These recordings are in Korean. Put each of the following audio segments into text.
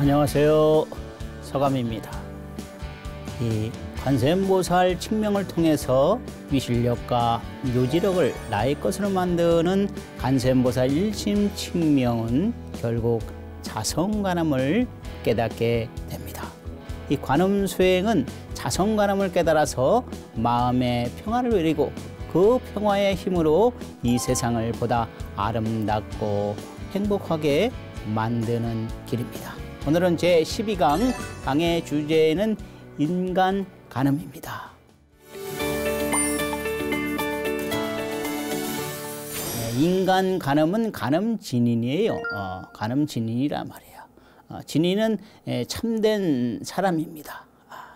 안녕하세요. 서감입니다. 이 관세음보살 칙명을 통해서 위실력과 묘지력을 나의 것으로 만드는 관세음보살 일심 칙명은 결국 자성관음을 깨닫게 됩니다. 이 관음 수행은 자성관음을 깨달아서 마음의 평화를 누리고 그 평화의 힘으로 이 세상을 보다 아름답고 행복하게 만드는 길입니다. 오늘은 제12강 강의 주제는 인간 간음입니다. 인간 간음은 간음 진인이에요. 간음 진인이란 말이에요. 진인은 참된 사람입니다.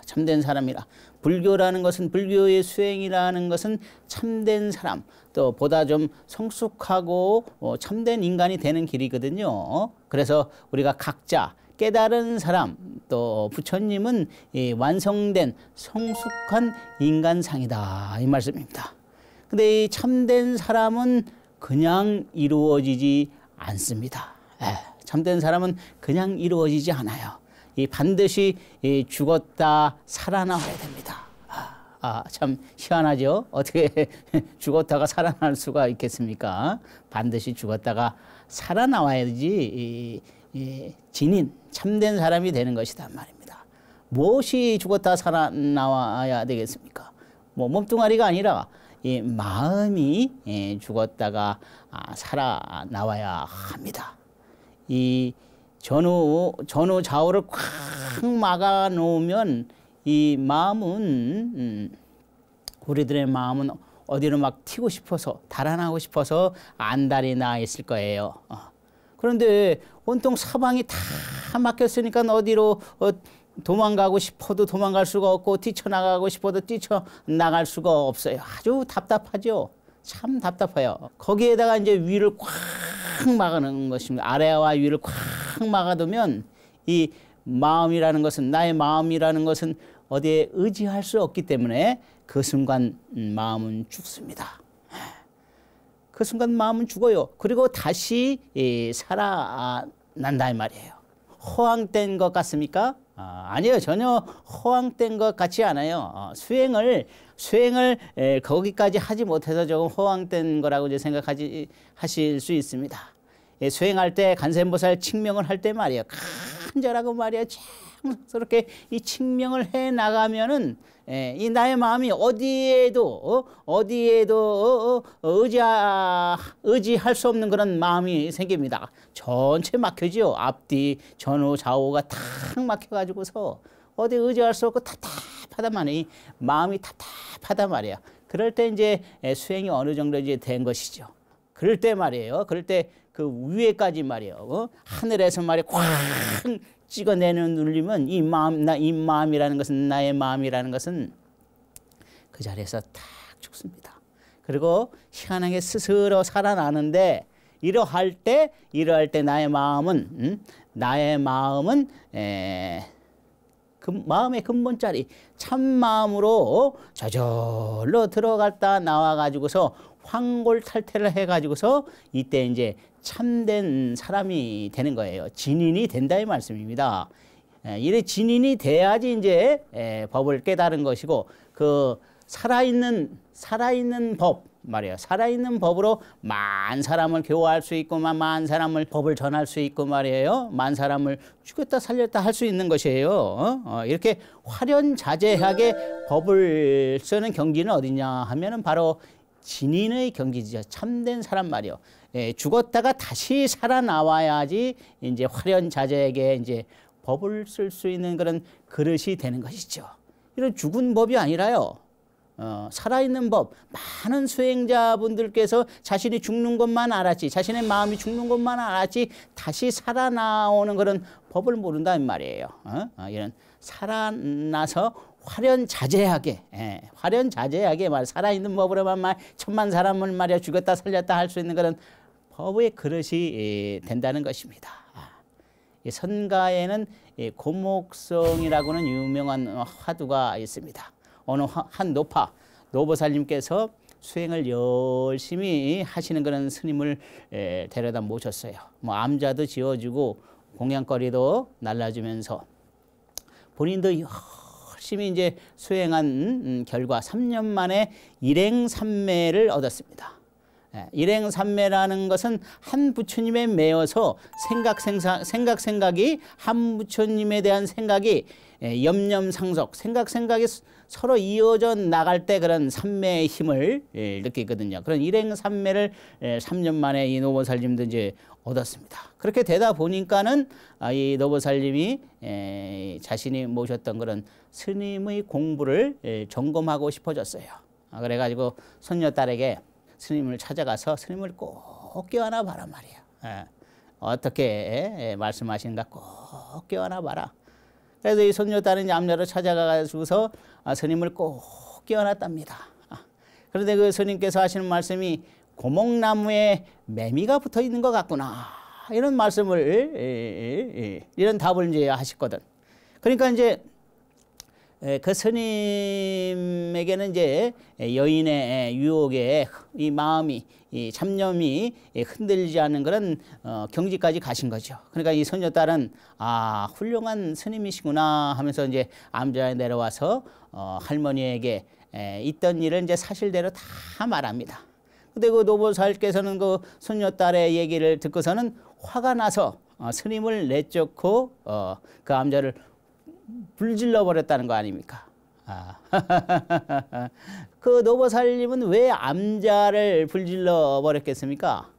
참된 사람이라. 불교라는 것은, 불교의 수행이라는 것은 참된 사람, 또 보다 좀 성숙하고 참된 인간이 되는 길이거든요. 그래서 우리가 각자 깨달은 사람, 또 부처님은 완성된 성숙한 인간상이다, 이 말씀입니다. 근데 이 참된 사람은 그냥 이루어지지 않습니다. 참된 사람은 그냥 이루어지지 않아요. 반드시 죽었다 살아나와야 됩니다. 참 희한하죠? 어떻게 죽었다가 살아날 수가 있겠습니까? 반드시 죽었다가 살아나와야지 진인, 참된 사람이 되는 것이란 말입니다. 무엇이 죽었다 살아나와야 되겠습니까? 몸뚱아리가 아니라 이 마음이 죽었다가 살아나와야 합니다. 이 전후 좌우를 꽉 막아 놓으면 이 마음은 우리들의 마음은 어디로 막 튀고 싶어서, 달아나고 싶어서 안달이 나 있을 거예요. 그런데 온통 사방이 다 막혔으니까 어디로 도망가고 싶어도 도망갈 수가 없고 뛰쳐나가고 싶어도 뛰쳐나갈 수가 없어요. 아주 답답하죠. 참 답답해요. 거기에다가 이제 위를 꽉 막아놓은 것입니다. 아래와 위를 꽉 막아두면 이 마음이라는 것은, 나의 마음이라는 것은 어디에 의지할 수 없기 때문에 그 순간 마음은 죽습니다. 그 순간 마음은 죽어요. 그리고 다시 살아난다 이 말이에요. 허황된 것 같습니까? 아니에요. 전혀 허황된 것 같지 않아요. 수행을 거기까지 하지 못해서 조금 허황된 거라고 이제 하실 수 있습니다. 수행할 때 관세음보살 칙명을 할 때 말이에요. 간절하고 말이에요. 장스럽게 이 칙명을 해 나가면은 이 나의 마음이 어디에도 의지할 수 없는 그런 마음이 생깁니다. 전체 막혀지요. 앞뒤 전후 좌우가 탁 막혀가지고서 어디 의지할 수 없고 답답하단 말이에요. 마음이 답답하단 말이에요. 그럴 때 이제 수행이 어느 정도 이제 된 것이죠. 그럴 때 말이에요. 그럴 때 그 위에까지 말이에요. 하늘에서 말이에요. 꽉 찍어내는 눌리면 이 마음이라는 것은, 나의 마음이라는 것은 그 자리에서 탁 죽습니다. 그리고 희한하게 스스로 살아나는데 이러할 때 나의 마음은 그 마음의 근본자리 참마음으로 저절로 들어갔다 나와가지고서 황골탈퇴를 해가지고서 이때 이제 참된 사람이 되는 거예요. 진인이 된다 이 말씀입니다. 이래 진인이 돼야지 이제 법을 깨달은 것이고, 그 살아있는 법 말이에요. 살아있는 법으로 만 사람을 교화할 수 있고, 만 사람을 법을 전할 수 있고 말이에요. 만 사람을 죽였다 살렸다 할 수 있는 것이에요. 이렇게 화련자제하게 법을 쓰는 경지는 어디냐 하면은 바로 진인의 경지죠. 참된 사람 말이요. 죽었다가 다시 살아나와야지 이제 화련자제에게 이제 법을 쓸 수 있는 그런 그릇이 되는 것이죠. 이런 죽은 법이 아니라요. 살아있는 법. 많은 수행자분들께서 자신이 죽는 것만 알았지, 자신의 마음이 죽는 것만 알았지 다시 살아나오는 그런 법을 모른다는 말이에요. 이런 살아나서 화련자제하게 살아있는 법으로만 천만 사람을 말이야 죽였다 살렸다 할 수 있는 그런 법의 그릇이 된다는 것입니다. 선가에는 고목성이라고는 유명한 화두가 있습니다. 어느 한 노보살님께서 수행을 열심히 하시는 그런 스님을 데려다 모셨어요. 암자도 지어주고 공양거리도 날라주면서 본인도 열심히 이제 수행한 결과 3년 만에 일행삼매를 얻었습니다. 일행삼매라는 것은 한 부처님에 매여서 생각이 한 부처님에 대한 생각이 염념상속 생각이 서로 이어져 나갈 때 그런 삼매의 힘을 느끼거든요. 그런 일행삼매를 3년 만에 이 노보살님도 이제 얻었습니다. 그렇게 되다 보니까는 이 노보살님이 자신이 모셨던 그런 스님의 공부를 점검하고 싶어졌어요. 그래가지고 손녀딸에게 스님을 찾아가서 스님을 꼭 껴안아 봐라 말이야. 어떻게 말씀하시는가 꼭 껴안아 봐라. 그래서 이 손녀딸은 암자로 찾아가가지고서 스님을 꼭 껴안았답니다. 그런데 그 스님께서 하시는 말씀이 고목나무에 매미가 붙어 있는 것 같구나. 이런 말씀을, 이런 답을 이제 하셨거든. 그러니까 이제 그 스님에게는 이제 여인의 유혹에 이 마음이, 이 참념이 흔들리지 않는 그런 경지까지 가신 거죠. 그러니까 이 손녀딸은 훌륭한 스님이시구나 하면서 이제 암자에 내려와서 할머니에게 있던 일을 이제 사실대로 다 말합니다. 근데 그 노보살께서는 그 손녀딸의 얘기를 듣고서는 화가 나서 스님을 내쫓고 그 암자를 불질러 버렸다는 거 아닙니까? 그 노보살님은 왜 암자를 불질러 버렸겠습니까?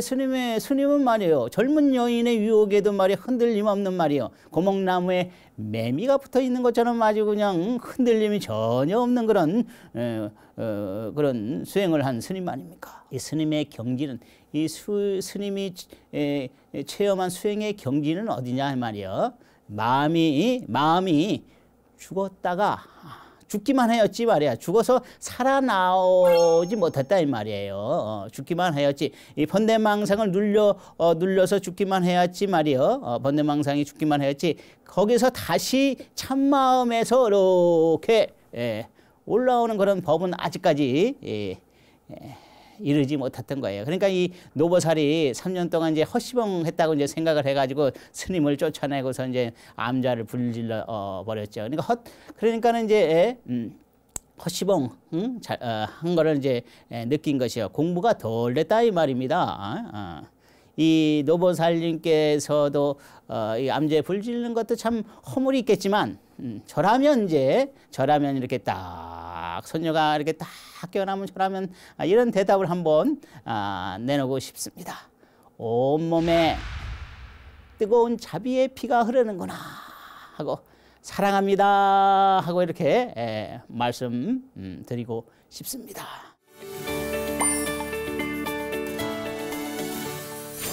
스님은 말이에요. 젊은 여인의 유혹에도 말이에요. 흔들림 없는 말이에요. 고목나무에 매미가 붙어 있는 것처럼 아주 그냥 흔들림이 전혀 없는 그런 수행을 한 스님 아닙니까? 이 스님의 경지는, 이 스님이 체험한 수행의 경지는 어디냐 말이에요. 마음이 죽었다가 죽기만 하였지 말이야. 죽어서 살아나오지 못했다 이 말이에요. 죽기만 하였지. 이 번뇌망상을 눌려서 죽기만 해야지 말이요. 번뇌망상이 죽기만 해야지. 거기서 다시 참마음에서 이렇게 올라오는 그런 법은 아직까지 이르지 못했던 거예요. 그러니까 이 노보살이 3년 동안 이제 헛시봉했다고 이제 생각을 해가지고 스님을 쫓아내고서 이제 암자를 불질러 버렸죠. 그러니까는 이제 헛시봉 한 거를 이제 느낀 것이요. 공부가 덜 됐다 이 말입니다. 이 노보살님께서도 이 암자에 불질는 것도 참 허물이 있겠지만 저라면 이렇게 딱 손녀가 이렇게 딱 깨어나면 저라면 이런 대답을 한번 내놓고 싶습니다. 온몸에 뜨거운 자비의 피가 흐르는구나 하고 사랑합니다 하고 이렇게 말씀드리고 싶습니다.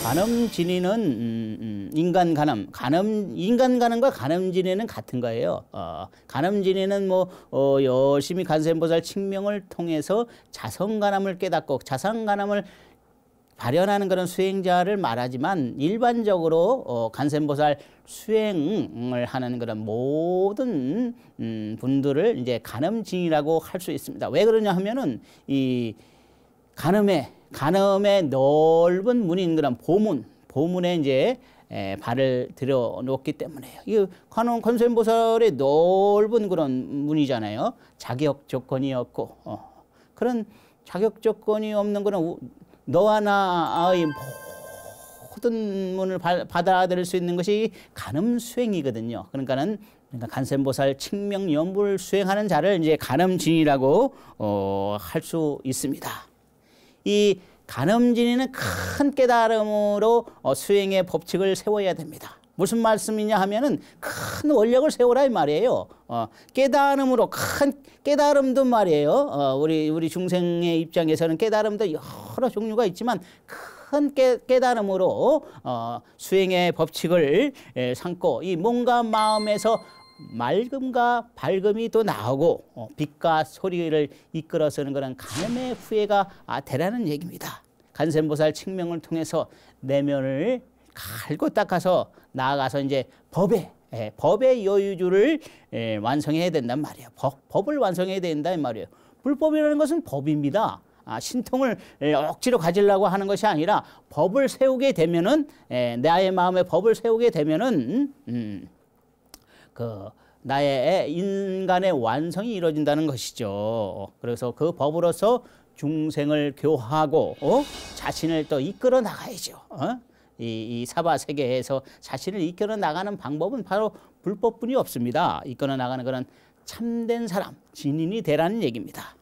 간음진이는 인간 간음과 간음진이는 같은 거예요. 간음진이는 열심히 간센보살 칙명을 통해서 자성간암을 깨닫고 자성간암을 발현하는 그런 수행자를 말하지만 일반적으로 간센보살 수행을 하는 그런 모든 분들을 이제 간음진이라고 할 수 있습니다. 왜 그러냐 하면은 이 간음의 넓은 문인 그런 보문에 이제 발을 들여놓기 때문에요. 이 관세음보살의 넓은 그런 문이잖아요. 자격 조건이 없고 그런 자격 조건이 없는 그런 너와 나의 모든 문을 받아들일 수 있는 것이 간음 수행이거든요. 그러니까 간센보살 칙명 연불 수행하는 자를 이제 간음진이라고 할 수 있습니다. 이 간음진이는 큰 깨달음으로 수행의 법칙을 세워야 됩니다. 무슨 말씀이냐 하면은 큰 원력을 세우라 이 말이에요. 깨달음으로 큰 깨달음도 말이에요. 우리 중생의 입장에서는 깨달음도 여러 종류가 있지만 큰 깨달음으로 수행의 법칙을 삼고 이 몸과 마음에서 맑음과 밝음이 또 나오고 빛과 소리를 이끌어서는 그런 간음의 후회가 되라는 얘기입니다. 간센보살 칙명을 통해서 내면을 갈고 닦아서 나아가서 이제 법의 여유주를 완성해야 된단 말이에요. 법을 완성해야 된다 이 말이에요. 불법이라는 것은 법입니다. 신통을 억지로 가지려고 하는 것이 아니라 법을 세우게 되면은 나의 마음에 법을 세우게 되면은 그 나의 인간의 완성이 이루어진다는 것이죠. 그래서 그 법으로서 중생을 교화하고 자신을 또 이끌어 나가야죠. 이 사바 세계에서 자신을 이끌어 나가는 방법은 바로 불법뿐이 없습니다. 이끌어 나가는 그런 참된 사람, 진인이 되라는 얘기입니다.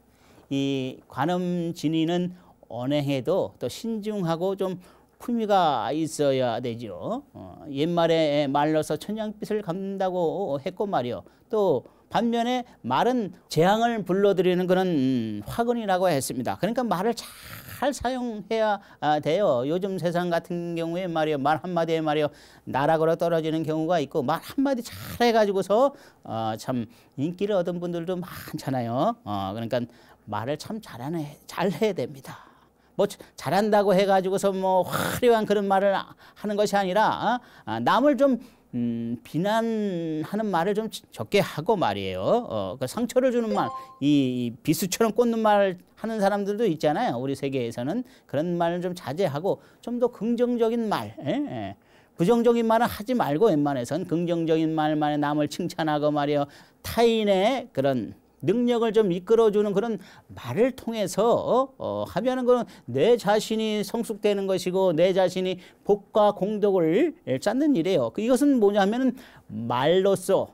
이 관음 진인은 언행해도 또 신중하고 좀 품위가 있어야 되죠. 옛말에 말로서 천냥빚을 갚는다고 했고 말이요. 또 반면에 말은 재앙을 불러들이는 그런 화근이라고 했습니다. 그러니까 말을 잘 사용해야 돼요. 요즘 세상 같은 경우에 말이요, 말 한마디에 말이요, 나락으로 떨어지는 경우가 있고, 말 한마디 잘 해가지고서 참 인기를 얻은 분들도 많잖아요. 그러니까 말을 참 잘 해야 됩니다. 뭐 잘한다고 해가지고서 뭐 화려한 그런 말을 하는 것이 아니라 남을 좀 비난하는 말을 좀 적게 하고 말이에요. 그 상처를 주는 말, 이 비수처럼 꽂는 말 하는 사람들도 있잖아요. 우리 세계에서는 그런 말을 좀 자제하고 좀 더 긍정적인 말, 부정적인 말은 하지 말고 웬만해선 긍정적인 말만에 남을 칭찬하고 말이요. 타인의 그런 능력을 좀 이끌어주는 그런 말을 통해서 하면은 그건 내 자신이 성숙되는 것이고 내 자신이 복과 공덕을 쌓는 일이에요. 이것은 뭐냐면은 말로써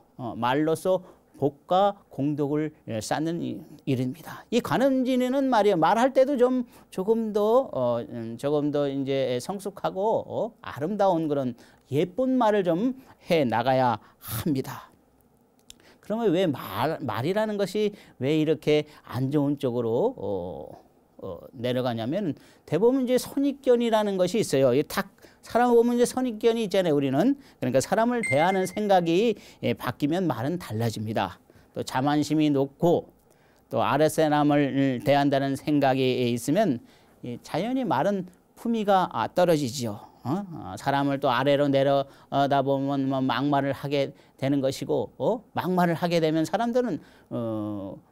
복과 공덕을 쌓는 일입니다. 이 관음진인은 말이에요. 말할 때도 조금 더 이제 성숙하고 아름다운 그런 예쁜 말을 좀 해 나가야 합니다. 그러면 왜 말이라는 것이 왜 이렇게 안 좋은 쪽으로 내려가냐면 대부분 이제 선입견이라는 것이 있어요. 사람을 보면 이제 선입견이 있잖아요. 우리는 그러니까 사람을 대하는 생각이 바뀌면 말은 달라집니다. 또 자만심이 높고 또 아랫사람을 대한다는 생각이 있으면 자연히 말은 품위가 떨어지죠. 사람을 또 아래로 내려다 보면 뭐 막말을 하게 되는 것이고, 막말을 하게 되면 사람들은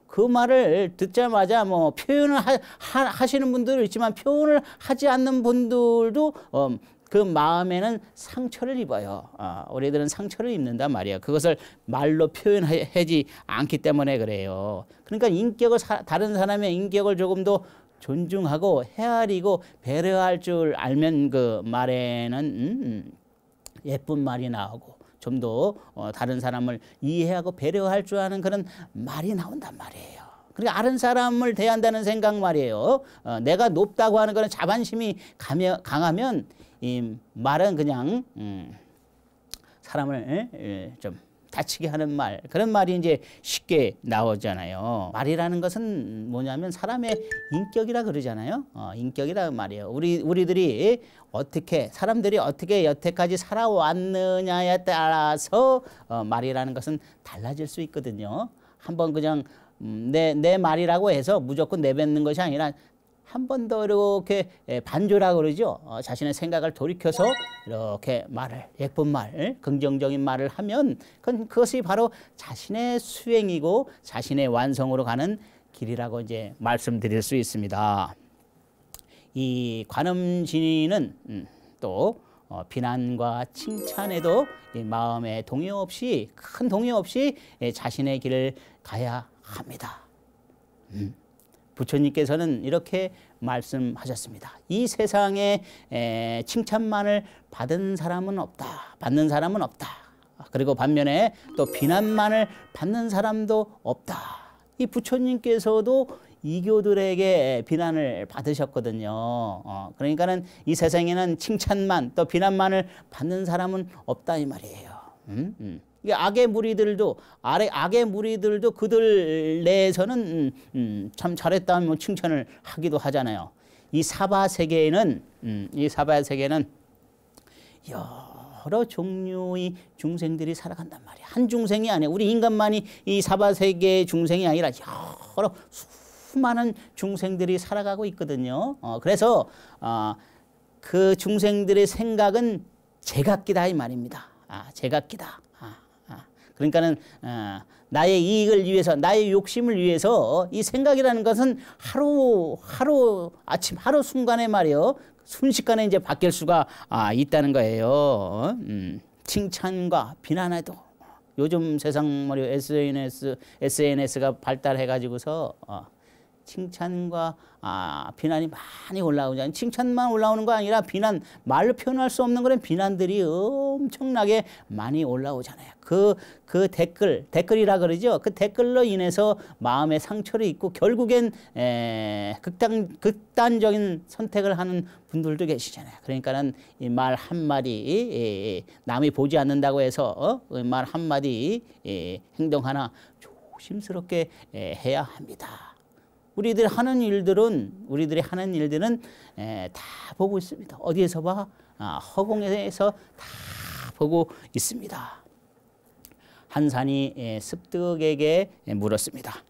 그 말을 듣자마자 뭐 표현을 하시는 분들도 있지만 표현을 하지 않는 분들도 그 마음에는 상처를 입어요. 우리들은 상처를 입는단 말이에요. 그것을 말로 표현하지 않기 때문에 그래요. 그러니까 다른 사람의 인격을 조금 더 존중하고 헤아리고 배려할 줄 알면 그 말에는 예쁜 말이 나오고 좀 더 다른 사람을 이해하고 배려할 줄 아는 그런 말이 나온단 말이에요. 그러니까 다른 사람을 대한다는 생각 말이에요. 내가 높다고 하는 그런 자반심이 강하면 이 말은 그냥 사람을 좀 다치게 하는 말, 그런 말이 이제 쉽게 나오잖아요. 말이라는 것은 뭐냐면 사람의 인격이라 그러잖아요. 인격이라 말이에요. 우리들이 사람들이 어떻게 여태까지 살아왔느냐에 따라서 말이라는 것은 달라질 수 있거든요. 한번 그냥 내 말이라고 해서 무조건 내뱉는 것이 아니라 한 번 더 이렇게 반조라 그러죠. 자신의 생각을 돌이켜서 이렇게 예쁜 말, 긍정적인 말을 하면 그것이 바로 자신의 수행이고 자신의 완성으로 가는 길이라고 이제 말씀드릴 수 있습니다. 이 관음진인은 또 비난과 칭찬에도 마음에 큰 동요 없이 자신의 길을 가야 합니다. 부처님께서는 이렇게 말씀하셨습니다. 이 세상에 칭찬만을 받는 사람은 없다. 그리고 반면에 또 비난만을 받는 사람도 없다. 이 부처님께서도 이교들에게 비난을 받으셨거든요. 그러니까는 이 세상에는 칭찬만 또 비난만을 받는 사람은 없다 이 말이에요. 악의 무리들도 그들 내에서는 참 잘했다면 칭찬을 하기도 하잖아요. 이 사바 세계에는 여러 종류의 중생들이 살아간단 말이야. 한 중생이 아니야. 우리 인간만이 이 사바 세계의 중생이 아니라 여러 수많은 중생들이 살아가고 있거든요. 그래서 그 중생들의 생각은 제각기다 이 말입니다. 제각기다. 그러니까는 나의 이익을 위해서, 나의 욕심을 위해서 이 생각이라는 것은 하루 아침 하루 순간에 말이요, 순식간에 이제 바뀔 수가 있다는 거예요. 칭찬과 비난에도 요즘 세상 말이요, SNS가 발달해 가지고서 칭찬과 비난이 많이 올라오잖아요. 칭찬만 올라오는 거 아니라 비난, 말로 표현할 수 없는 그런 비난들이 엄청나게 많이 올라오잖아요. 그 댓글이라 그러죠. 그 댓글로 인해서 마음에 상처를 입고 결국엔 극단적인 선택을 하는 분들도 계시잖아요. 그러니까는 이 말 한마디, 남이 보지 않는다고 해서 말 한마디, 행동 하나 조심스럽게 해야 합니다. 우리들이 하는 일들은 다 보고 있습니다. 어디에서 봐? 허공에서 다 보고 있습니다. 한 산이 습득에게 물었습니다.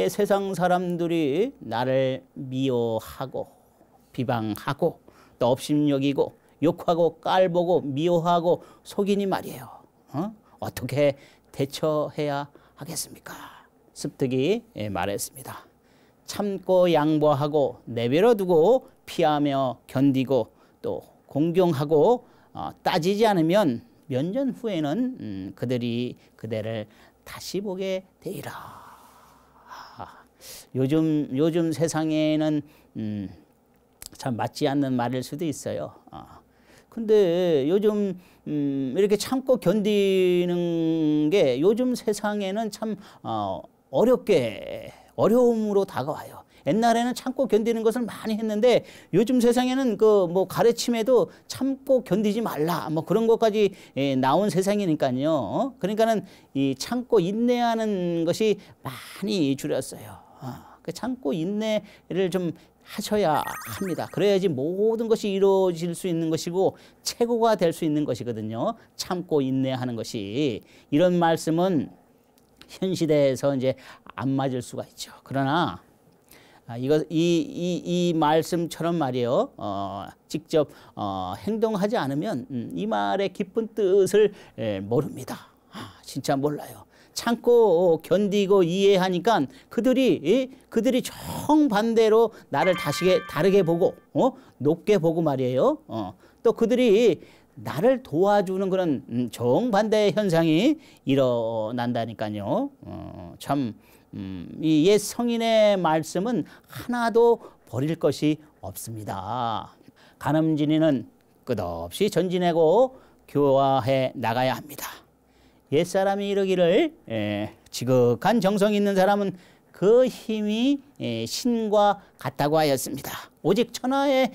세상 사람들이 나를 미워하고 비방하고 또 업심여기고 욕하고 깔보고 미워하고 속이니 말이에요. 어떻게 대처해야 하겠습니까? 습득이 말했습니다. 참고 양보하고 내버려두고 피하며 견디고 또 공경하고 따지지 않으면 몇 년 후에는 그들이 그대를 다시 보게 되리라. 요즘 세상에는 참 맞지 않는 말일 수도 있어요. 근데 요즘 이렇게 참고 견디는 게 요즘 세상에는 참 어려움으로 다가와요. 옛날에는 참고 견디는 것을 많이 했는데 요즘 세상에는 그 뭐 가르침에도 참고 견디지 말라 뭐 그런 것까지 나온 세상이니까요. 그러니까는 이 참고 인내하는 것이 많이 줄였어요. 그 참고 인내를 좀 하셔야 합니다. 그래야지 모든 것이 이루어질 수 있는 것이고 최고가 될 수 있는 것이거든요. 참고 인내하는 것이. 이런 말씀은 현 시대에서 이제 안 맞을 수가 있죠. 그러나 이 말씀처럼 말이에요. 직접 행동하지 않으면 이 말의 깊은 뜻을 모릅니다. 진짜 몰라요. 참고 견디고 이해하니까 그들이 정반대로 나를 다르게 보고 높게 보고 말이에요. 또 그들이 나를 도와주는 그런 정반대의 현상이 일어난다니까요. 참 이 옛 성인의 말씀은 하나도 버릴 것이 없습니다. 가늠진이는 끝없이 전진하고 교화해 나가야 합니다. 옛사람이 이르기를 지극한 정성이 있는 사람은 그 힘이 신과 같다고 하였습니다. 오직 천하의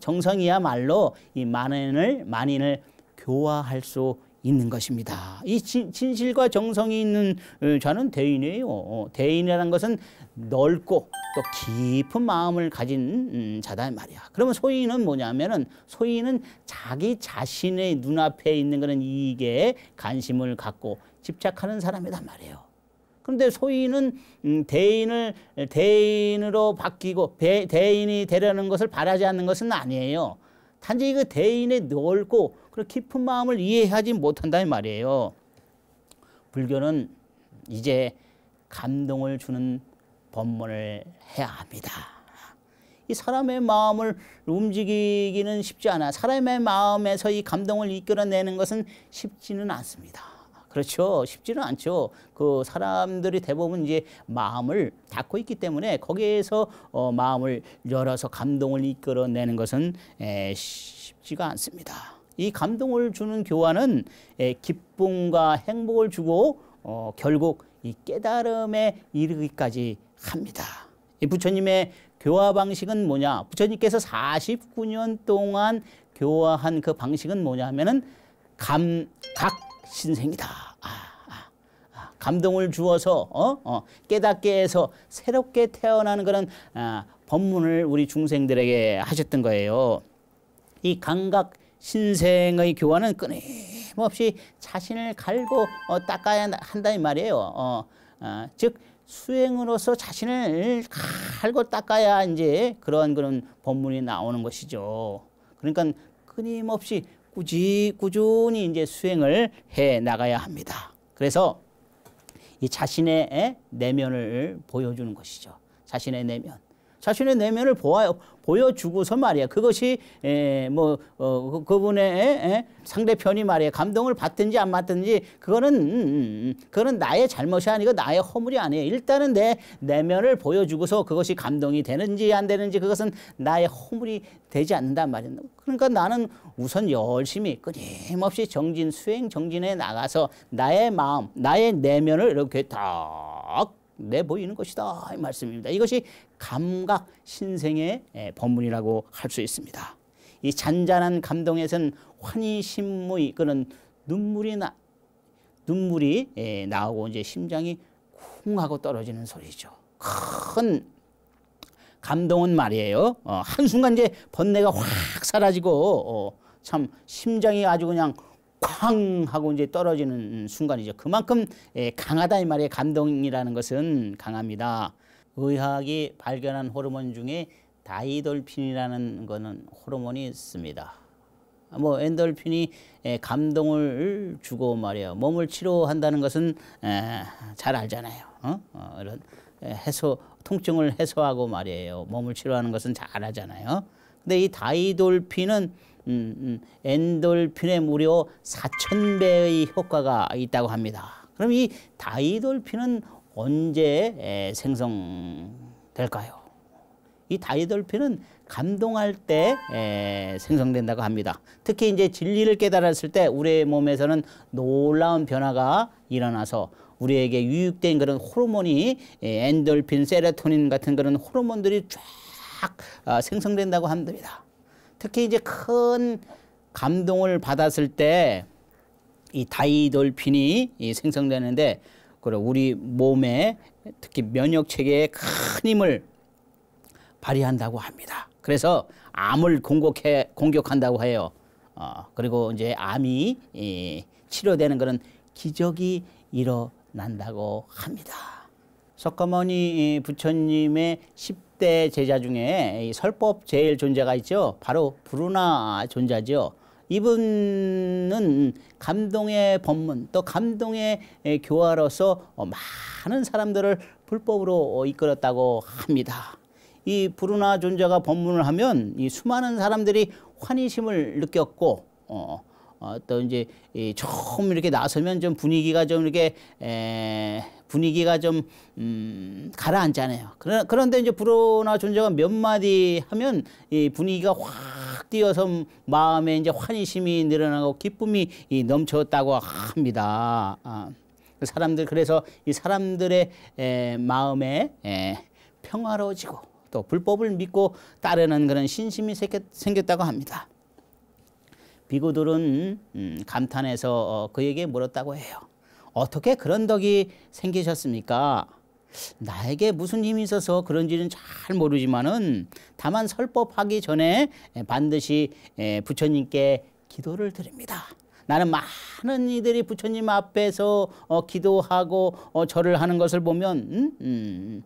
정성이야말로 이 만인을 교화할 수 있는 것입니다. 이 진실과 정성이 있는 자는 대인이에요. 대인이라는 것은 넓고 또 깊은 마음을 가진 자다 말이야. 그러면 소인은 뭐냐면은 소인은 자기 자신의 눈앞에 있는 그런 이익에 관심을 갖고 집착하는 사람이란 말이에요. 그런데 소인은 대인으로 바뀌고 대인이 되려는 것을 바라지 않는 것은 아니에요. 단지 그 대인의 넓고 그런 깊은 마음을 이해하지 못한다는 말이에요. 불교는 이제 감동을 주는 법문을 해야 합니다. 이 사람의 마음을 움직이기는 쉽지 않아. 사람의 마음에서 이 감동을 이끌어내는 것은 쉽지는 않습니다. 그렇죠. 쉽지는 않죠. 그 사람들이 대부분 이제 마음을 닫고 있기 때문에 거기에서 마음을 열어서 감동을 이끌어내는 것은 쉽지가 않습니다. 이 감동을 주는 교화는 기쁨과 행복을 주고 결국 이 깨달음에 이르기까지 합니다. 이 부처님의 교화 방식은 뭐냐? 부처님께서 49년 동안 교화한 그 방식은 뭐냐 하면은 감각신생이다. 감동을 주어서 깨닫게 해서 새롭게 태어나는 그런 법문을 우리 중생들에게 하셨던 거예요. 이 감각신생의 교화는 끊임없이 자신을 갈고 닦아야 한다는 말이에요. 즉 수행으로서 자신을 갈고 닦아야 이제 그런 법문이 나오는 것이죠. 그러니까 끊임없이 꾸준히 이제 수행을 해 나가야 합니다. 그래서 이 자신의 내면을 보여주는 것이죠. 자신의 내면. 자신의 내면을 보여주고서 말이야. 그것이 그분의 상대편이 말이야. 감동을 받든지 안 받든지 그거는 나의 잘못이 아니고 나의 허물이 아니에요. 일단은 내 내면을 보여주고서 그것이 감동이 되는지 안 되는지 그것은 나의 허물이 되지 않는단 말이야. 그러니까 나는 우선 열심히 끊임없이 수행 정진에 나가서 나의 마음, 나의 내면을 이렇게 딱 내보이는 것이다 이 말씀입니다. 이것이 감각 신생의 법문이라고 할 수 있습니다. 이 잔잔한 감동에선 환희심의 그런 눈물이 나오고 이제 심장이 쿵 하고 떨어지는 소리죠. 큰 감동은 말이에요. 한순간 이제 번뇌가 확 사라지고 참 심장이 아주 그냥 쾅 하고 이제 떨어지는 순간이죠. 그만큼 강하다 이 말이에요. 감동이라는 것은 강합니다. 의학이 발견한 호르몬 중에 다이돌핀이라는 거는 호르몬이 있습니다. 엔돌핀이 감동을 주고 말이에요. 몸을 치료한다는 것은 잘 알잖아요. 이런 통증을 해소하고 말이에요. 몸을 치료하는 것은 잘 알잖아요. 근데 이 다이돌핀은 엔돌핀에 무려 4,000배의 효과가 있다고 합니다. 그럼 이 다이돌핀은 언제 생성될까요? 이 다이돌핀은 감동할 때 생성된다고 합니다. 특히 이제 진리를 깨달았을 때 우리의 몸에서는 놀라운 변화가 일어나서 우리에게 유익된 그런 호르몬이 엔돌핀, 세로토닌 같은 그런 호르몬들이 쫙 생성된다고 합니다. 특히 이제 큰 감동을 받았을 때 이 다이돌핀이 생성되는데 우리 몸에 특히 면역 체계에 큰 힘을 발휘한다고 합니다. 그래서 암을 공격한다고 해요. 그리고 이제 암이 치료되는 그런 기적이 일어난다고 합니다. 석가모니 부처님의 10대 제자 중에 설법 제일 존재가 있죠. 바로 부르나 존자죠. 이분은 감동의 법문 또 감동의 교화로서 많은 사람들을 불법으로 이끌었다고 합니다. 이 부르나 존자가 법문을 하면 이 수많은 사람들이 환희심을 느꼈고 또 이제 처음 이렇게 나서면 좀 분위기가 좀 이렇게 가라앉잖아요. 그런데 이제 부르나 존자가 몇 마디 하면 이 분위기가 확 뛰어서 마음에 이제 환희심이 늘어나고 기쁨이 넘쳤다고 합니다. 그래서 이 사람들의 마음에 평화로워지고 또 불법을 믿고 따르는 그런 신심이 생겼다고 합니다. 비구들은 감탄해서 그에게 물었다고 해요. 어떻게 그런 덕이 생기셨습니까? 나에게 무슨 힘이 있어서 그런지는 잘 모르지만은 다만 설법하기 전에 반드시 부처님께 기도를 드립니다. 나는 많은 이들이 부처님 앞에서 기도하고 절을 하는 것을 보면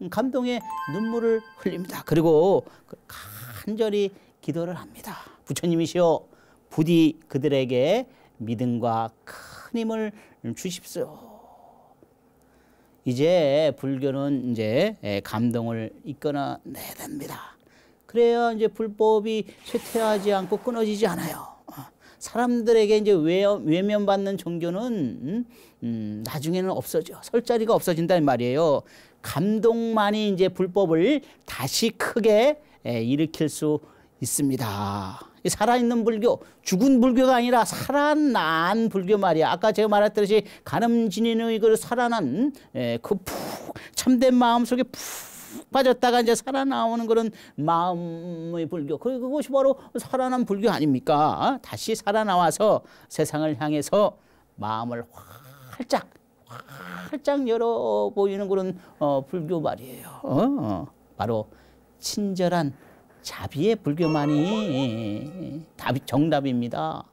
감동의 눈물을 흘립니다. 그리고 간절히 기도를 합니다. 부처님이시여 부디 그들에게 믿음과 큰 힘을 주십시오. 이제 불교는 이제 감동을 이끌어내야 됩니다. 그래야 이제 불법이 쇠퇴하지 않고 끊어지지 않아요. 사람들에게 이제 외면받는 종교는 나중에는 없어져. 설 자리가 없어진단 말이에요. 감동만이 이제 불법을 다시 크게 일으킬 수 있습니다. 살아있는 불교, 죽은 불교가 아니라 살아난 불교 말이야. 아까 제가 말했듯이 가늠진인의 그 살아난 그 푹 참된 마음 속에 푹 빠졌다가 이제 살아나오는 그런 마음의 불교. 그것이 바로 살아난 불교 아닙니까? 다시 살아나와서 세상을 향해서 마음을 활짝 열어 보이는 그런 불교 말이에요. 바로 친절한 자비의 불교만이 정답입니다.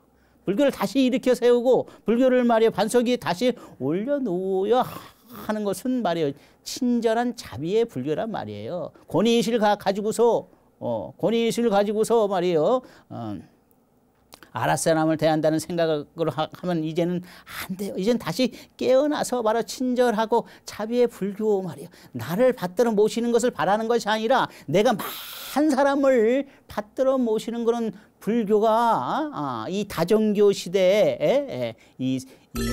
불교를 다시 일으켜 세우고 불교를 말이에요 반석 위에 다시 올려놓아야 하는 것은 말이에요 친절한 자비의 불교란 말이에요. 권위의식을 가지고서 말이에요 아랫사람을 대한다는 생각으로 하면 이제는 안 돼요. 이제는 다시 깨어나서 바로 친절하고 자비의 불교 말이에요. 나를 받들어 모시는 것을 바라는 것이 아니라 내가 많은 사람을 받들어 모시는 그런 불교가 이 다종교 시대에 이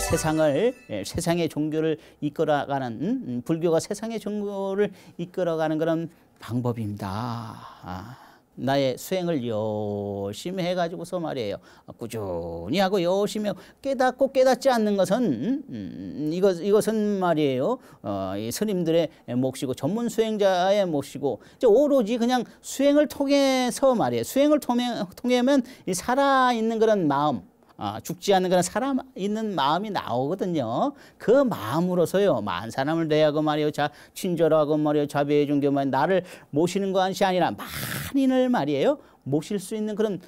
세상을 세상의 종교를 이끌어가는 불교가 세상의 종교를 이끌어가는 그런 방법입니다. 나의 수행을 열심히 해가지고서 말이에요. 꾸준히 하고 열심히 하고 깨닫고 깨닫지 않는 것은 이것은 말이에요. 이 스님들의 몫이고 전문 수행자의 몫이고 오로지 그냥 수행을 통해서 말이에요. 수행을 통하면 이 살아있는 그런 마음, 죽지 않는 그런 살아있는 마음이 나오거든요. 그 마음으로서요. 많은 사람을 대하고 말이요. 친절하고 말이요. 자비의 종교만 나를 모시는 것이 아니라 만인을 말이에요. 모실 수 있는 그런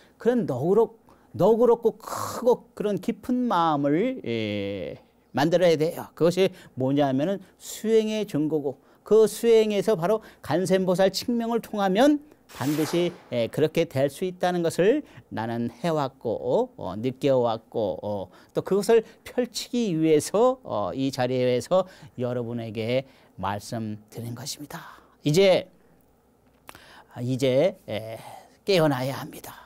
너그럽고 크고 그런 깊은 마음을 만들어야 돼요. 그것이 뭐냐면은 수행의 증거고 그 수행에서 바로 간센보살 칙명을 통하면 반드시 그렇게 될 수 있다는 것을 나는 해왔고 느껴왔고 또 그것을 펼치기 위해서 이 자리에서 여러분에게 말씀드린 것입니다. 이제 깨어나야 합니다.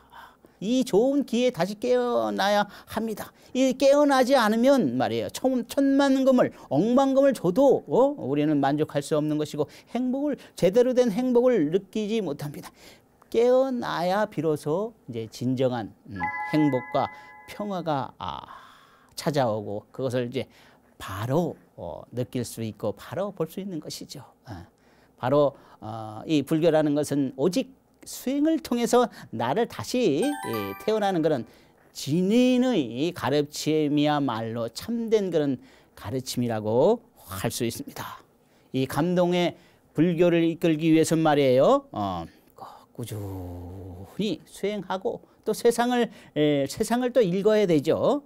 이 좋은 기회에 다시 깨어나야 합니다. 이 깨어나지 않으면 말이에요. 천만금을 억만금을 줘도 우리는 만족할 수 없는 것이고 제대로 된 행복을 느끼지 못합니다. 깨어나야 비로소 이제 진정한 행복과 평화가 찾아오고 그것을 이제 바로 느낄 수 있고 바로 볼 수 있는 것이죠. 바로 이 불교라는 것은 오직 수행을 통해서 나를 다시 태어나는 그런 진인의 가르침이야말로 참된 그런 가르침이라고 할 수 있습니다. 이 감동의 불교를 이끌기 위해서는 말이에요. 꾸준히 수행하고 또 세상을 또 읽어야 되죠.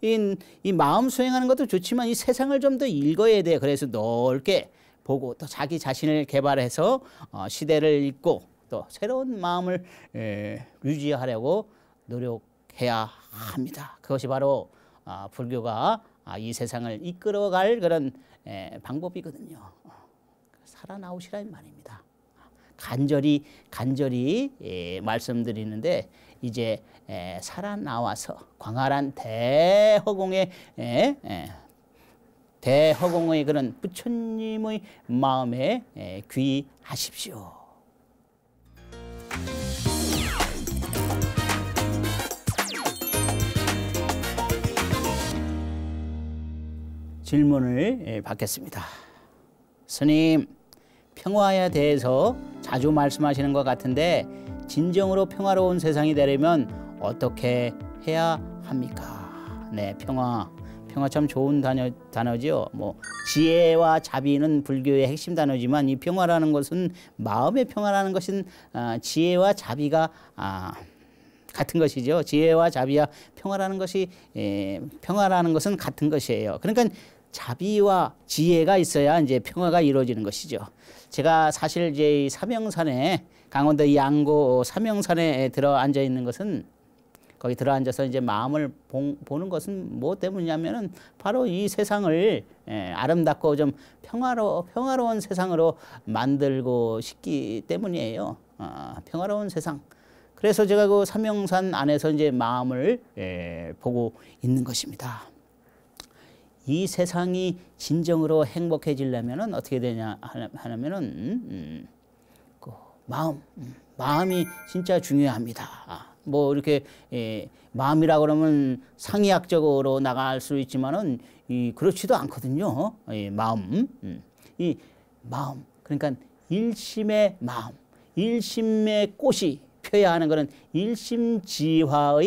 이 마음 수행하는 것도 좋지만 이 세상을 좀 더 읽어야 돼요. 그래서 넓게 보고 또 자기 자신을 개발해서 시대를 읽고 또 새로운 마음을 유지하려고 노력해야 합니다. 그것이 바로 불교가 이 세상을 이끌어갈 그런 방법이거든요. 살아나오시라는 말입니다. 간절히 말씀드리는데 이제 살아나와서 광활한 대허공의 그런 부처님의 마음에 귀하십시오. 질문을 받겠습니다. 스님, 평화에 대해서 자주 말씀하시는 것 같은데 진정으로 평화로운 세상이 되려면 어떻게 해야 합니까? 네, 평화 참 좋은 단어죠. 뭐 지혜와 자비는 불교의 핵심 단어지만 이 평화라는 것은 마음의 평화라는 것은 지혜와 자비가 같은 것이죠. 지혜와 자비와 평화라는 것은 같은 것이에요. 그러니까 자비와 지혜가 있어야 이제 평화가 이루어지는 것이죠. 제가 사실 이제 사명산에 강원도 양구 사명산에 들어 앉아 있는 것은 거기 들어 앉아서 이제 마음을 보는 것은 뭐 때문이냐면은 바로 이 세상을 아름답고 좀 평화로운 세상으로 만들고 싶기 때문이에요. 평화로운 세상. 그래서 제가 그 사명산 안에서 이제 마음을 보고 있는 것입니다. 이 세상이 진정으로 행복해지려면은 어떻게 되냐 하면은 그 마음이 진짜 중요합니다. 뭐 이렇게 마음이라 그러면 상의학적으로 나갈 수 있지만은 그렇지도 않거든요. 마음, 이 마음 그러니까 일심의 마음, 일심의 꽃이 펴야 하는 그런 일심지화가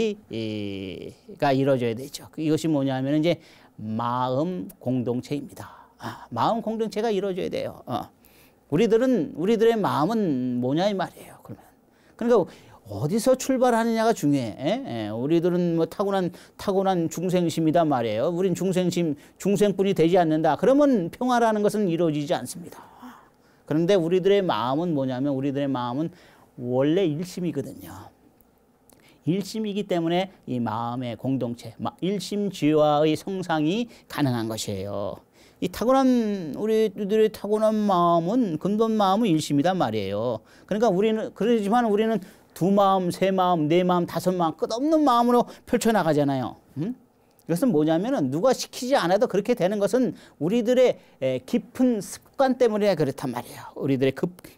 이루어져야 되죠. 이것이 뭐냐면 이제 마음 공동체입니다. 마음 공동체가 이루어져야 돼요. 우리들의 마음은 뭐냐 이 말이에요. 그러니까 어디서 출발하느냐가 중요해. 우리들은 뭐 타고난 중생심이다 말이에요. 우린 중생뿐이 되지 않는다. 그러면 평화라는 것은 이루어지지 않습니다. 그런데 우리들의 마음은 뭐냐면 우리들의 마음은 원래 일심이거든요. 일심이기 때문에 이 마음의 공동체, 일심지화의 성상이 가능한 것이에요. 이 타고난 우리들의 타고난 마음은 근본 마음은 일심이단 말이에요. 그러니까 그러지만 우리는 두 마음, 세 마음, 네 마음, 다섯 마음 끝없는 마음으로 펼쳐 나가잖아요. 이것은 뭐냐면은 누가 시키지 않아도 그렇게 되는 것은 우리들의 깊은 습관 때문에 그렇단 말이에요. 우리들의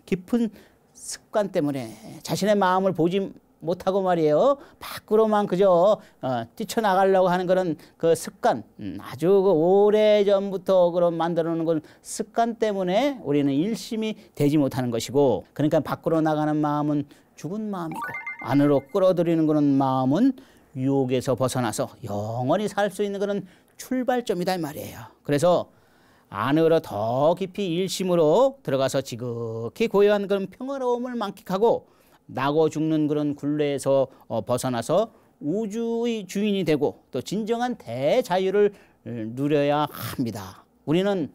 깊은 습관 때문에 자신의 마음을 보지 못하고 말이에요. 밖으로만 그저 뛰쳐나가려고 하는 그런 그 습관, 아주 그 오래전부터 그런 만들어 놓은 건 습관 때문에 우리는 일심이 되지 못하는 것이고, 그러니까 밖으로 나가는 마음은 죽은 마음이고 안으로 끌어들이는 그런 마음은 유혹에서 벗어나서 영원히 살 수 있는 그런 출발점이다 이 말이에요. 그래서 안으로 더 깊이 일심으로 들어가서 지극히 고요한 그런 평화로움을 만끽하고 나고 죽는 그런 굴레에서 벗어나서 우주의 주인이 되고 또 진정한 대자유를 누려야 합니다. 우리는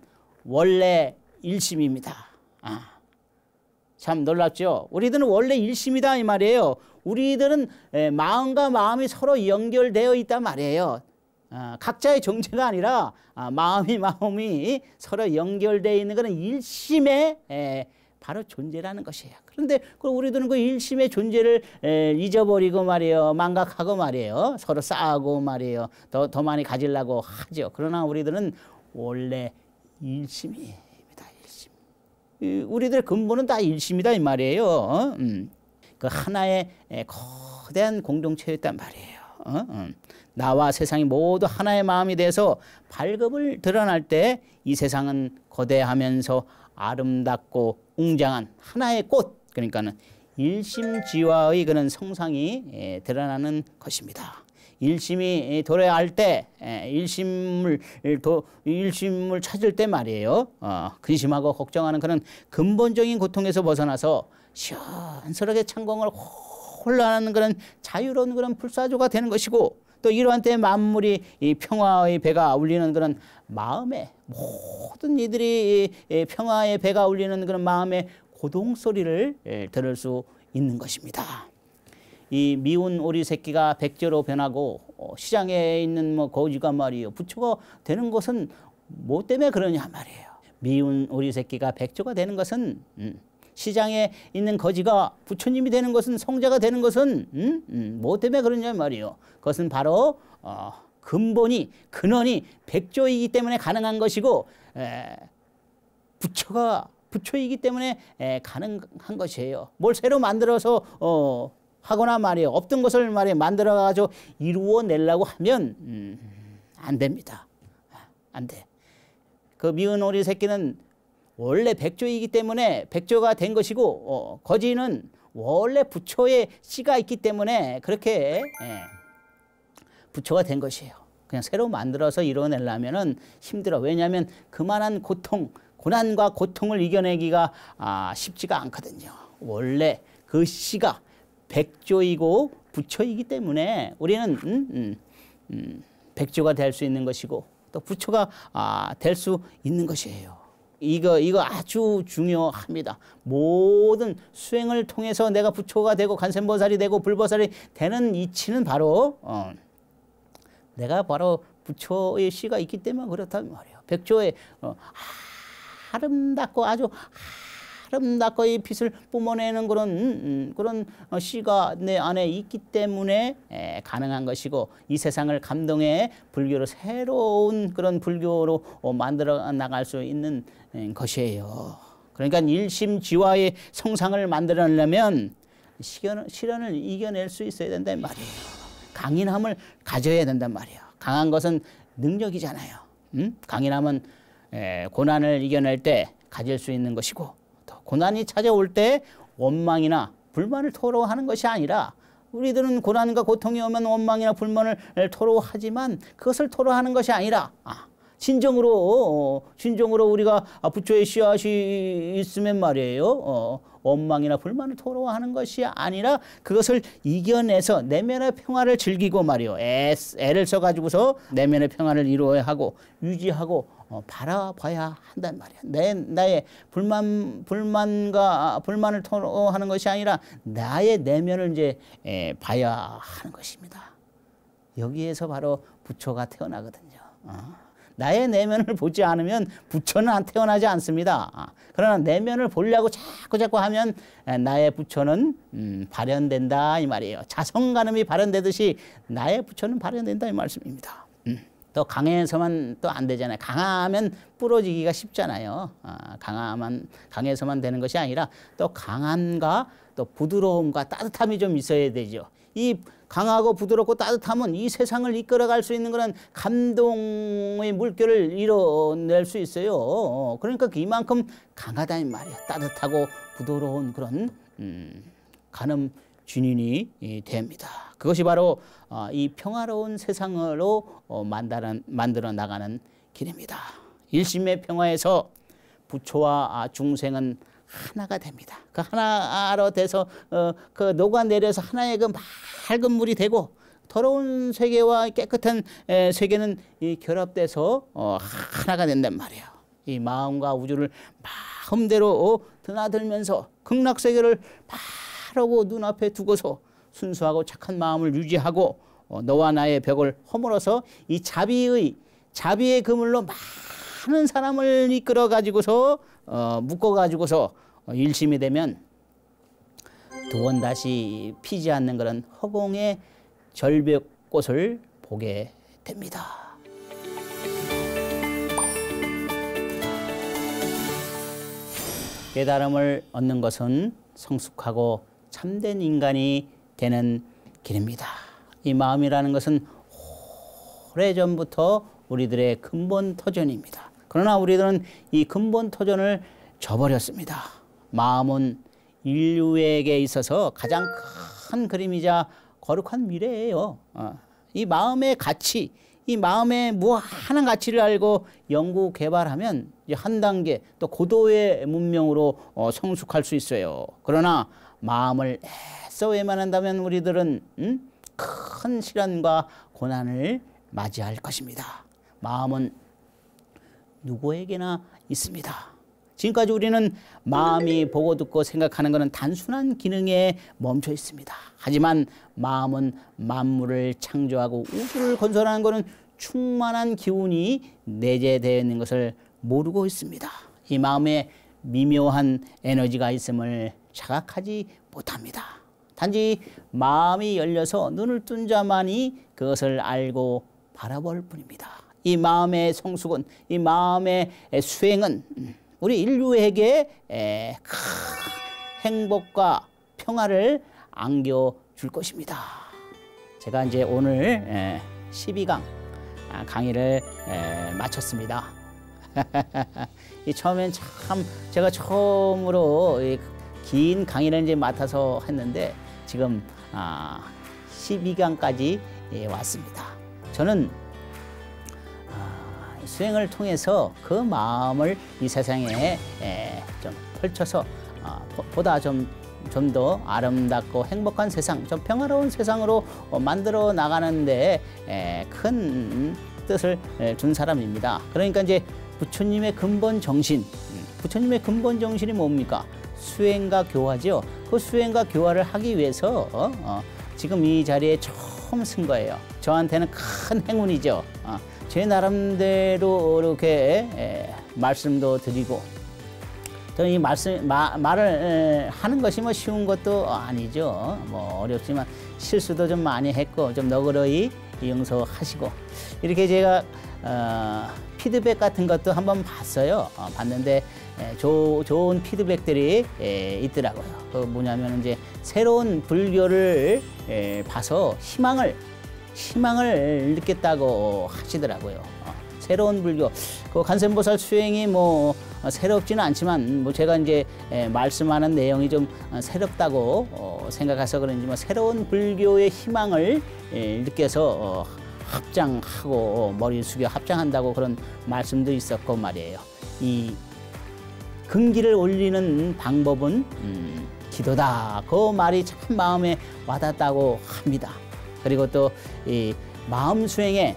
원래 일심입니다. 참 놀랍죠? 우리들은 원래 일심이다 이 말이에요. 우리들은 마음과 마음이 서로 연결되어 있단 말이에요. 각자의 존재가 아니라 마음이 서로 연결되어 있는 그런 일심의 바로 존재라는 것이에요. 그런데 우리들은 그 일심의 존재를 잊어버리고 말이에요. 망각하고 말이에요. 서로 싸우고 말이에요. 더 많이 가지려고 하죠. 그러나 우리들은 원래 일심이에요. 우리들의 근본은 다 일심이다 이 말이에요. 그 하나의 거대한 공동체였단 말이에요. 나와 세상이 모두 하나의 마음이 돼서 발급을 드러날 때 이 세상은 거대하면서 아름답고 웅장한 하나의 꽃, 그러니까는 일심지화의 그런 성상이 드러나는 것입니다. 일심이 도래할 때, 일심을 찾을 때 말이에요. 근심하고 걱정하는 그런 근본적인 고통에서 벗어나서 시원스럽게 창공을 홀라하는 그런 자유로운 그런 불사조가 되는 것이고, 또 이러한 때 만물이 이 평화의 배가 울리는 그런 마음에 모든 이들이 평화의 배가 울리는 그런 마음의 고동 소리를 들을 수 있는 것입니다. 이 미운 오리 새끼가 백조로 변하고 시장에 있는 거지가 말이에요. 부처가 되는 것은 뭐 때문에 그러냐 말이에요. 미운 오리 새끼가 백조가 되는 것은 시장에 있는 거지가 부처님이 되는 것은 성자가 되는 것은 뭐 때문에 그러냐 말이에요. 그것은 바로 근원이 백조이기 때문에 가능한 것이고 부처이기 때문에 가능한 것이에요. 뭘 새로 만들어서 하거나 말이에요. 없던 것을 말이에요. 만들어가지고 이루어내려고 하면 안 됩니다. 안 돼. 그 미운 오리 새끼는 원래 백조이기 때문에 백조가 된 것이고 거지는 원래 부처의 씨가 있기 때문에 그렇게 부처가 된 것이에요. 그냥 새로 만들어서 이루어내려면 힘들어. 왜냐하면 그만한 고난과 고통을 이겨내기가 쉽지가 않거든요. 원래 그 씨가 백조이고 부처이기 때문에 우리는 백조가 될 수 있는 것이고 또 부처가 될 수 있는 것이에요. 이거 아주 중요합니다. 모든 수행을 통해서 내가 부처가 되고 간센보살이 되고 불보살이 되는 이치는 바로 내가 바로 부처의 씨가 있기 때문에 그렇단 말이에요. 백조의 아름답고 아주 아름답고 이 빛을 뿜어내는 그런 씨가 내 안에 있기 때문에 가능한 것이고 이 세상을 감동해 불교로 새로운 그런 불교로 만들어 나갈 수 있는 것이에요. 그러니까 일심지화의 성상을 만들어내려면 시련을 이겨낼 수 있어야 된단 말이에요. 강인함을 가져야 된단 말이에요. 강한 것은 능력이잖아요. 강인함은 고난을 이겨낼 때 가질 수 있는 것이고 또 고난이 찾아올 때 원망이나 불만을 토로하는 것이 아니라 우리들은 고난과 고통이 오면 원망이나 불만을 토로하지만 그것을 토로하는 것이 아니라 진정으로 우리가 부처의 씨앗이 있으면 말이에요. 원망이나 불만을 토로하는 것이 아니라 그것을 이겨내서 내면의 평화를 즐기고 말이요. 애를 써가지고서 내면의 평화를 이루어야 하고 유지하고 바라봐야 한단 말이야. 나의 불만을 토로하는 것이 아니라 나의 내면을 이제 봐야 하는 것입니다. 여기에서 바로 부처가 태어나거든요. 나의 내면을 보지 않으면 부처는 안 태어나지 않습니다. 그러나 내면을 보려고 자꾸 하면 나의 부처는 발현된다 이 말이에요. 자성가늠이 발현되듯이 나의 부처는 발현된다 이 말씀입니다. 또 강해서만 또 안 되잖아요. 강하면 부러지기가 쉽잖아요. 강해서만 되는 것이 아니라 또 강함과 또 부드러움과 따뜻함이 좀 있어야 되죠. 이 강하고 부드럽고 따뜻함은 이 세상을 이끌어갈 수 있는 그런 감동의 물결을 이뤄낼 수 있어요. 그러니까 이만큼 강하다는 말이야. 따뜻하고 부드러운 그런 가늠 준인이 됩니다. 그것이 바로 이 평화로운 세상으로 만들어 나가는 길입니다. 일심의 평화에서 부처와 중생은 하나가 됩니다. 그 하나로 돼서 그 녹아내려서 하나의 그 맑은 물이 되고 더러운 세계와 깨끗한 세계는 이 결합돼서 하나가 된단 말이에요. 이 마음과 우주를 마음대로 드나들면서 극락세계를 바라고 눈앞에 두고서 순수하고 착한 마음을 유지하고 너와 나의 벽을 허물어서 이 자비의 그물로 많은 사람을 이끌어 가지고서 묶어 가지고서 일심이 되면 두 번 다시 피지 않는 그런 허공의 절벽꽃을 보게 됩니다. 깨달음을 얻는 것은 성숙하고 참된 인간이 되는 길입니다. 이 마음이라는 것은 오래전부터 우리들의 근본 터전입니다. 그러나 우리들은 이 근본 터전을 저버렸습니다. 마음은 인류에게 있어서 가장 큰 그림이자 거룩한 미래예요. 이 마음의 가치, 이 마음의 무한한 가치를 알고 연구 개발하면 한 단계 또 고도의 문명으로 성숙할 수 있어요. 그러나 마음을 애써 외면한다면 우리들은 큰 시련과 고난을 맞이할 것입니다. 마음은 누구에게나 있습니다. 지금까지 우리는 마음이 보고 듣고 생각하는 것은 단순한 기능에 멈춰 있습니다. 하지만 마음은 만물을 창조하고 우주를 건설하는 것은 충만한 기운이 내재되어 있는 것을 모르고 있습니다. 이 마음에 미묘한 에너지가 있음을 자각하지 못합니다. 단지 마음이 열려서 눈을 뜬 자만이 그것을 알고 바라볼 뿐입니다. 이 마음의 성숙은, 이 마음의 수행은 우리 인류에게 큰 행복과 평화를 안겨줄 것입니다. 제가 이제 오늘 12강 강의를 마쳤습니다. 이 처음엔 참 제가 처음으로 긴 강의를 이제 맡아서 했는데 지금 12강까지 왔습니다. 저는 수행을 통해서 그 마음을 이 세상에 좀 펼쳐서 보다 좀 더 아름답고 행복한 세상, 좀 평화로운 세상으로 만들어 나가는데 큰 뜻을 준 사람입니다. 그러니까 이제 부처님의 근본 정신, 부처님의 근본 정신이 뭡니까? 수행과 교화죠. 그 수행과 교화를 하기 위해서 지금 이 자리에 처음 쓴 거예요. 저한테는 큰 행운이죠. 제 나름대로 이렇게 말씀도 드리고, 저는 이 말을 하는 것이 뭐 쉬운 것도 아니죠. 뭐 어렵지만 실수도 좀 많이 했고, 좀 너그러이 용서하시고, 이렇게 제가 피드백 같은 것도 한번 봤어요. 봤는데 좋은 피드백들이 있더라고요. 그 뭐냐면 이제 새로운 불교를 봐서 희망을 느꼈다고 하시더라고요. 새로운 불교, 그 간센보살 수행이 뭐 새롭지는 않지만 뭐 제가 이제 말씀하는 내용이 좀 새롭다고 생각해서 그런지 뭐 새로운 불교의 희망을 느껴서 합장하고 머리 숙여 합장한다고 그런 말씀도 있었고 말이에요. 이 근기를 올리는 방법은 기도다. 그 말이 참 마음에 와닿았다고 합니다. 그리고 또 이 마음 수행의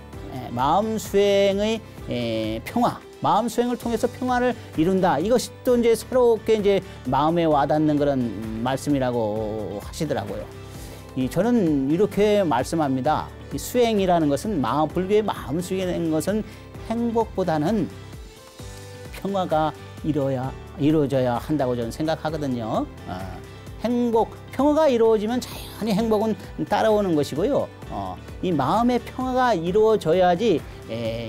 평화, 마음 수행을 통해서 평화를 이룬다. 이것이 또 이제 새롭게 이제 마음에 와닿는 그런 말씀이라고 하시더라고요. 저는 이렇게 말씀합니다. 이 수행이라는 것은 불교의 마음 수행인 것은 행복보다는 평화가 이루어져야 한다고 저는 생각하거든요. 평화가 이루어지면 자연히 행복은 따라오는 것이고요. 이 마음의 평화가 이루어져야지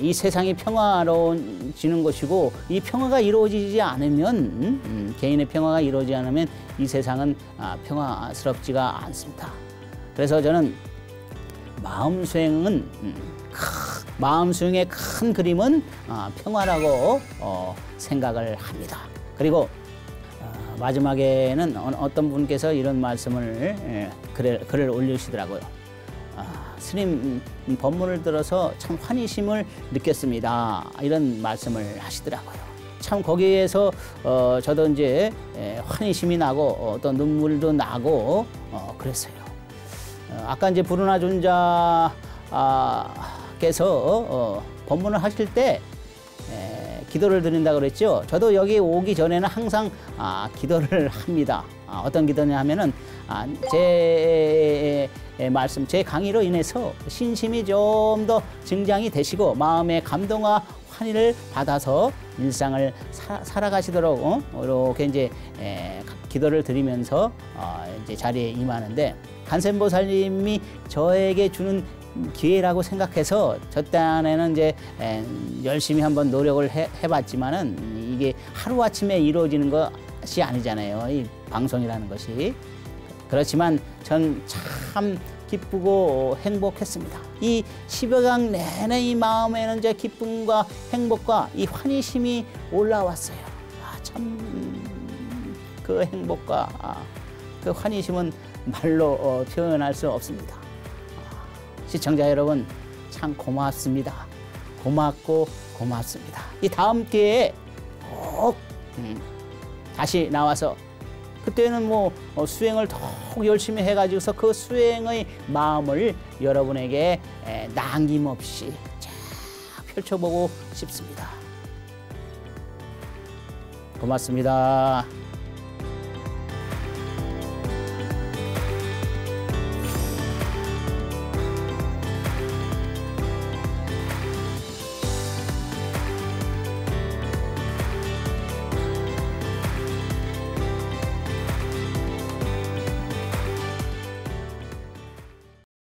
이 세상이 평화로워지는 것이고, 이 평화가 이루어지지 않으면 개인의 평화가 이루어지지 않으면 이 세상은 평화스럽지가 않습니다. 그래서 저는 마음 수행의 큰 그림은 평화라고 생각을 합니다. 그리고 마지막에는 어떤 분께서 이런 말씀을 글을 올리시더라고요. 스님 법문을 들어서 참 환희심을 느꼈습니다. 이런 말씀을 하시더라고요. 참 거기에서 저도 이제 환희심이 나고 또 눈물도 나고 그랬어요. 아까 이제 부르나 존자께서 법문을 하실 때 기도를 드린다고 그랬죠. 저도 여기 오기 전에는 항상 기도를 합니다. 어떤 기도냐 하면은 제 강의로 인해서 신심이 좀 더 증장이 되시고 마음의 감동과 환희를 받아서 일상을 살아가시도록 이렇게 이제 기도를 드리면서 이제 자리에 임하는데, 간센보살님이 저에게 주는 기회라고 생각해서 저 딴에는 이제 열심히 한번 노력을 해봤지만은 이게 하루아침에 이루어지는 것이 아니잖아요. 이 방송이라는 것이. 그렇지만 전 참 기쁘고 행복했습니다. 이 10여강 내내 이 마음에는 이제 기쁨과 행복과 이 환희심이 올라왔어요. 참 그 행복과 그 환희심은 말로 표현할 수 없습니다. 시청자 여러분, 참 고맙습니다. 고맙고 고맙습니다. 이 다음 기회에 꼭 다시 나와서, 그때는 뭐 수행을 더욱 열심히 해가지고서 그 수행의 마음을 여러분에게 남김없이 쫙 펼쳐보고 싶습니다. 고맙습니다.